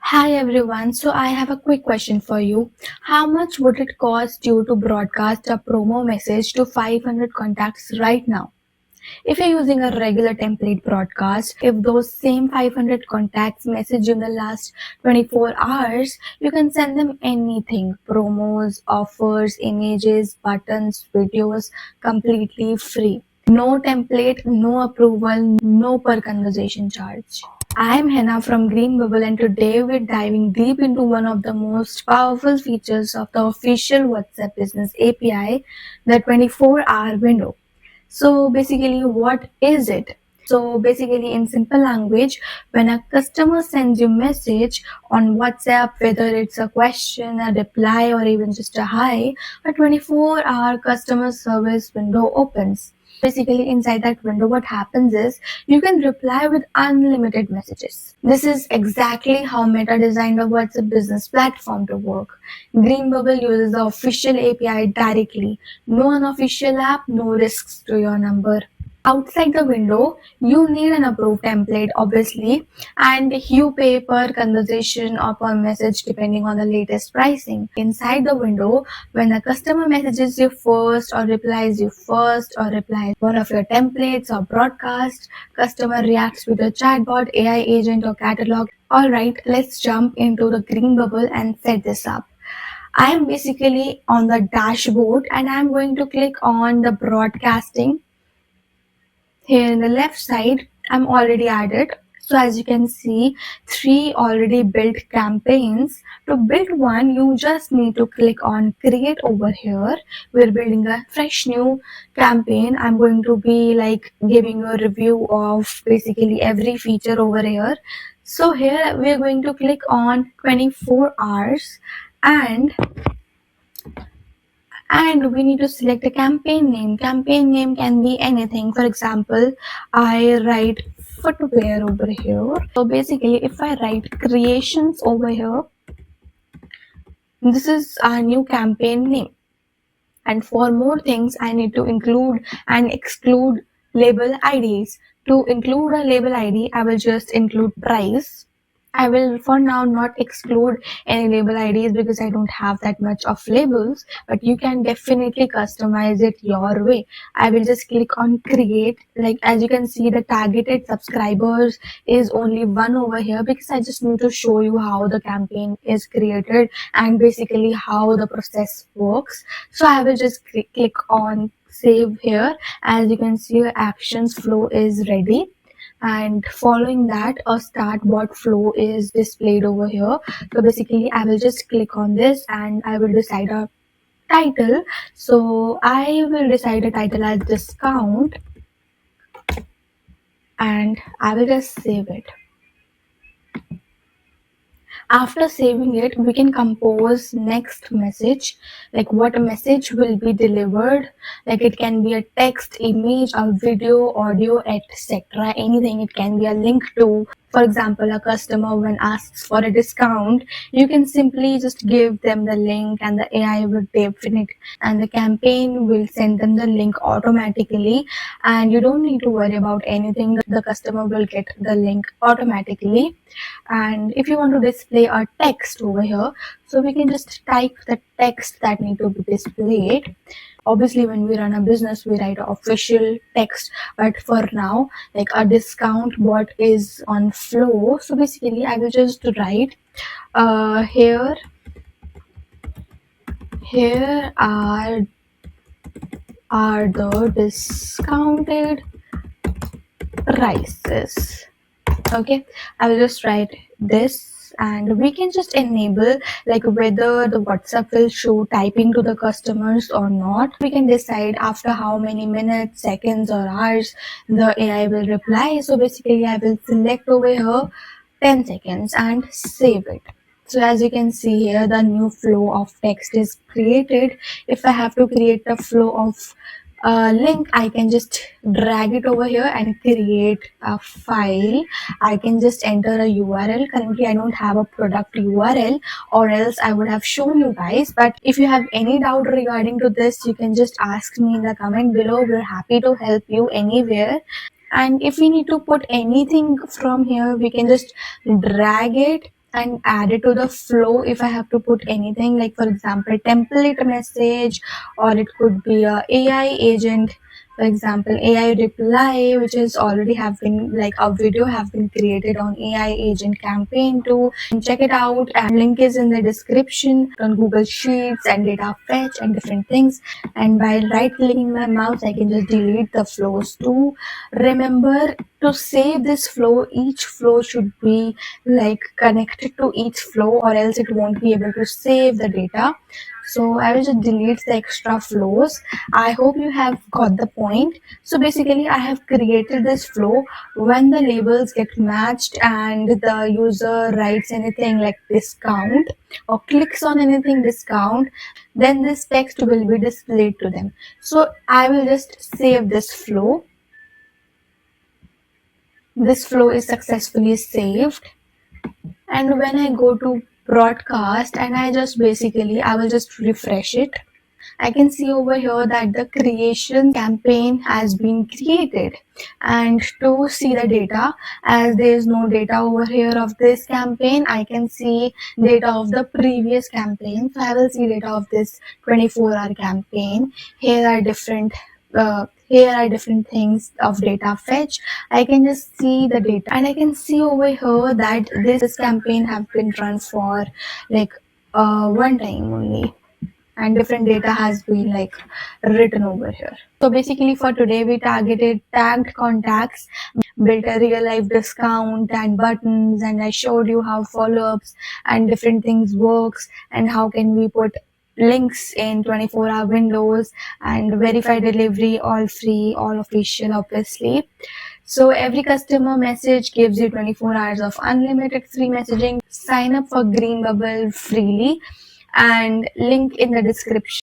Hi everyone, so I have a quick question for you. How much would it cost you to broadcast a promo message to 500 contacts right now? If you're using a regular template broadcast, if those same 500 contacts message you in the last 24 hours, you can send them anything promos, offers, images, buttons, videos completely free. No template, no approval, no per conversation charge. I'm Henna from Green Bubble, and today we're diving deep into one of the most powerful features of the official WhatsApp Business API, the 24-hour window. So basically, what is it? So basically, in simple language, when a customer sends you message on WhatsApp, whether it's a question, a reply, or even just a hi, a 24-hour customer service window opens. Basically, inside that window, what happens is you can reply with unlimited messages. This is exactly how Meta designed a WhatsApp business platform to work. Greenbubble uses the official API directly. No unofficial app, no risks to your number. Outside the window, you need an approved template, obviously, and you pay per conversation or per message depending on the latest pricing. Inside the window, when a customer messages you first or replies one of your templates or broadcast, customer reacts with a chatbot, AI agent, or catalog. Alright, let's jump into the green bubble and set this up. I am basically on the dashboard and I'm going to click on the broadcasting. Here in the left side, I'm already added. So as you can see, 3 already built campaigns. To build one, you just need to click on create over here. We're building a fresh new campaign. I'm going to be like giving a review of basically every feature over here. So here we're going to click on 24 hours and we need to select a campaign name. Campaign name can be anything. For example, I write footwear over here. So basically, if I write creations over here, this is our new campaign name. And for more things, I need to include and exclude label IDs. To include a label ID, I will just include price. I will for now not exclude any label IDs because I don't have that much of labels, but you can definitely customize it your way. I will just click on create. Like as you can see, the targeted subscribers is only one over here because I just need to show you how the campaign is created and basically how the process works. So I will just click on save here. As you can see, your actions flow is ready, and following that a start bot flow is displayed over here. So basically I will just click on this and I will decide a title. So I will decide a title as discount and I will just save it. After saving it, we can compose next message, like what message will be delivered. Like it can be a text, image, a video, audio, etc. Anything. It can be a link to, for example, a customer when asks for a discount, you can simply just give them the link and the AI will definitely, and the campaign will send them the link automatically, and you don't need to worry about anything. The customer will get the link automatically. And if you want to display a text over here, so we can just type the text that need to be displayed. Obviously when we run a business we write official text, but for now like a discount bot is on flow. So basically I will just write here are the discounted prices. Okay, I will just write this and we can just enable like whether the WhatsApp will show typing to the customers or not. We can decide after how many minutes, seconds or hours the AI will reply. So basically I will select over here 10 seconds and save it. So as you can see here, the new flow of text is created. If I have to create a flow of link, I can just drag it over here and create a file. I can just enter a URL. Currently I don't have a product URL, or else I would have shown you guys. But if you have any doubt regarding to this, you can just ask me in the comment below. We're happy to help you anywhere. And if we need to put anything from here, we can just drag it and add it to the flow if I have to put anything, like for example template message, or it could be a AI agent, for example AI reply, which is already have been like a video have been created on AI agent campaign too. And check it out, and link is in the description, on Google Sheets and data fetch and different things. And by right clicking my mouse I can just delete the flows too. Remember to save this flow, each flow should be like connected to each flow, or else it won't be able to save the data. So I will just delete the extra flows. I hope you have got the point. So basically I have created this flow. When the labels get matched and the user writes anything like discount or clicks on anything discount, then this text will be displayed to them. So I will just save this flow. This flow is successfully saved. And when I go to broadcast and I will just refresh it, I can see over here that the creation campaign has been created. And to see the data, as there is no data over here of this campaign, I can see data of the previous campaign. So I will see data of this 24-hour campaign. Here are different things of data fetch. I can just see the data, and I can see over here that this campaign have been run for like one time only, and different data has been like written over here. So basically for today we targeted tagged contacts, built a real life discount and buttons, and I showed you how follow-ups and different things works, and how can we put links in 24-hour windows, and verify delivery, all free, all official obviously. So every customer message gives you 24 hours of unlimited free messaging. Sign up for Green Bubble freely, and link in the description.